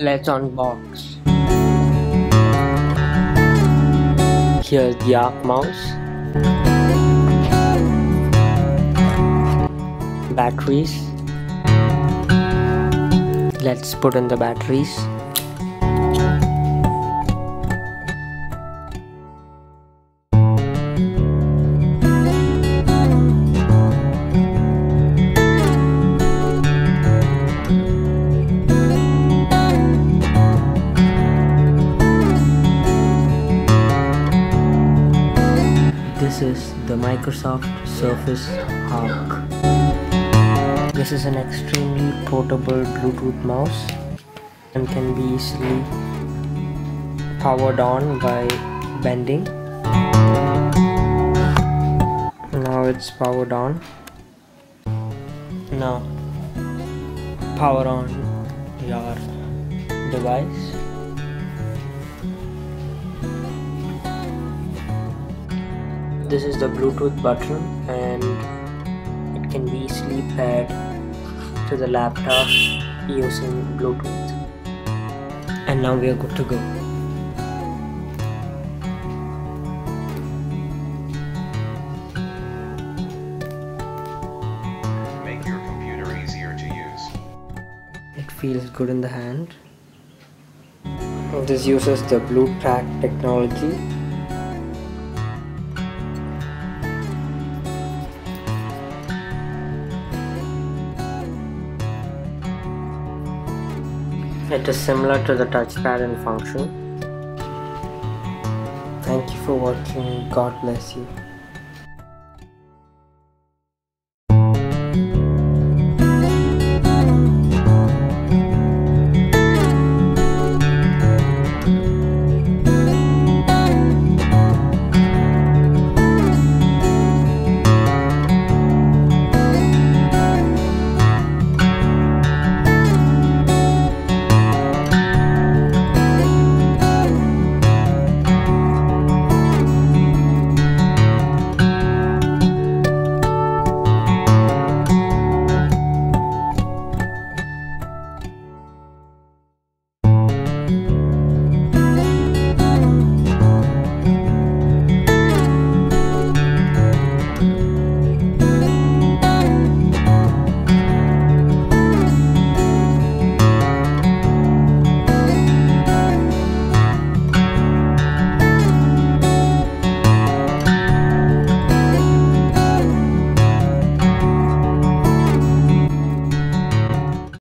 Let's unbox. Here's the Arc mouse. Batteries. Let's put in the batteries. This is the Microsoft Surface Arc. This is an extremely portable Bluetooth mouse and can be easily powered on by bending. Now it's powered on. Now power on your device. This is the Bluetooth button and it can be easily paired to the laptop using Bluetooth. And now we are good to go. Make your computer easier to use. It feels good in the hand. This uses the BlueTrack technology. It is similar to the touchpad in function. Thank you for watching. God bless you.